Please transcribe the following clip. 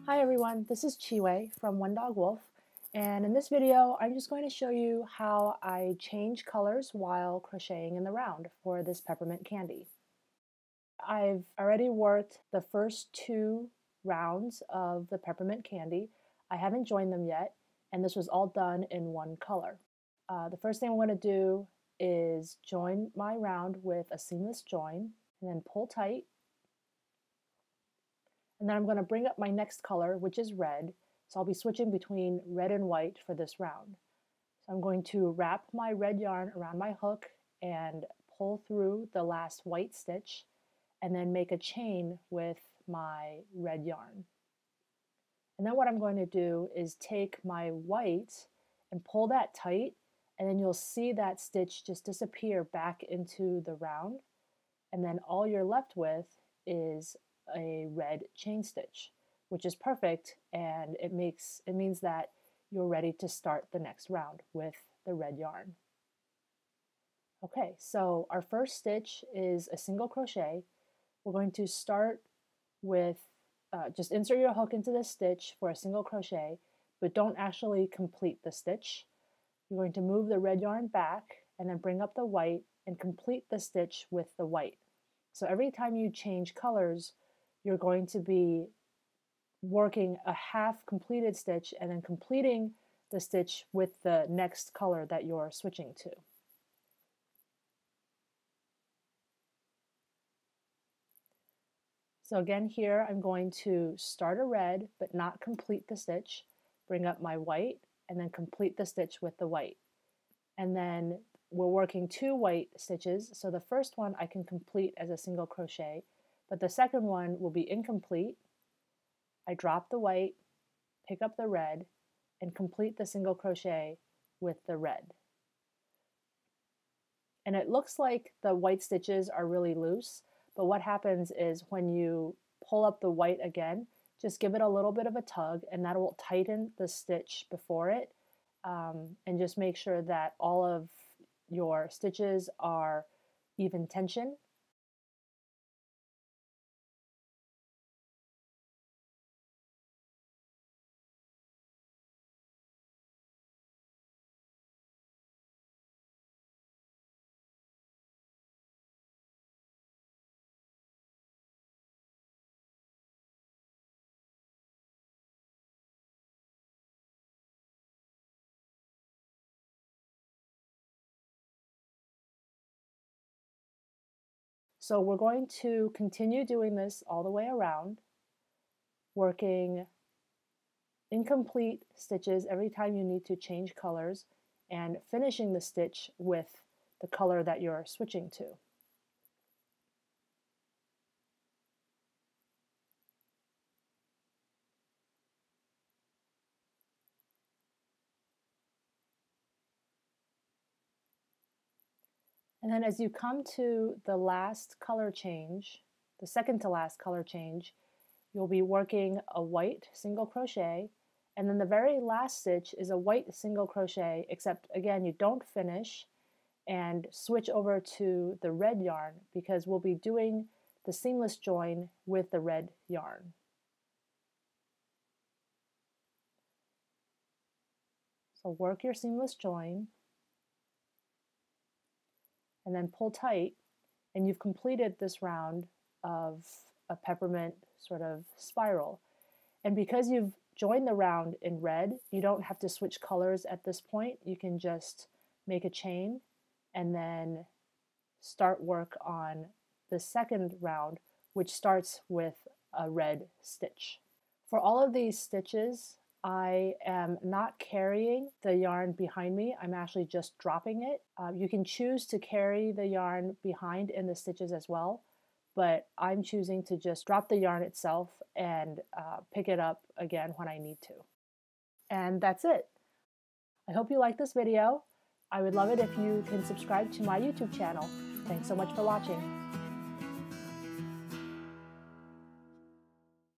Hi everyone, this is Chiwei from One Dog Wolf, and in this video I'm just going to show you how I change colors while crocheting in the round for this peppermint candy. I've already worked the first two rounds of the peppermint candy. I haven't joined them yet, and this was all done in one color. The first thing I'm going to do is join my round with a seamless join, and then pull tight. And then I'm going to bring up my next color, which is red. So I'll be switching between red and white for this round. So I'm going to wrap my red yarn around my hook and pull through the last white stitch and then make a chain with my red yarn. And then what I'm going to do is take my white and pull that tight, and then you'll see that stitch just disappear back into the round. And then all you're left with is a red chain stitch, which is perfect, and it means that you're ready to start the next round with the red yarn. Okay, so our first stitch is a single crochet. We're going to start with just insert your hook into this stitch for a single crochet, but don't actually complete the stitch. You're going to move the red yarn back and then bring up the white and complete the stitch with the white. So every time you change colors, you're going to be working a half completed stitch and then completing the stitch with the next color that you're switching to. So again here I'm going to start a red but not complete the stitch, bring up my white, and then complete the stitch with the white. And then we're working two white stitches, so the first one I can complete as a single crochet, but the second one will be incomplete. I drop the white, pick up the red, and complete the single crochet with the red. And it looks like the white stitches are really loose, but what happens is when you pull up the white again, just give it a little bit of a tug, and that will tighten the stitch before it, and just make sure that all of your stitches are even tension. So we're going to continue doing this all the way around, working incomplete stitches every time you need to change colors, and finishing the stitch with the color that you're switching to. And then as you come to the last color change, the second to last color change, you'll be working a white single crochet, and then the very last stitch is a white single crochet, except again you don't finish and switch over to the red yarn because we'll be doing the seamless join with the red yarn. So work your seamless join and then pull tight, and you've completed this round of a peppermint sort of spiral. And because you've joined the round in red, you don't have to switch colors at this point. You can just make a chain and then start work on the second round, which starts with a red stitch. For all of these stitches, I am not carrying the yarn behind me. I'm actually just dropping it. You can choose to carry the yarn behind in the stitches as well, but I'm choosing to just drop the yarn itself and pick it up again when I need to. And that's it. I hope you like this video. I would love it if you can subscribe to my YouTube channel. Thanks so much for watching.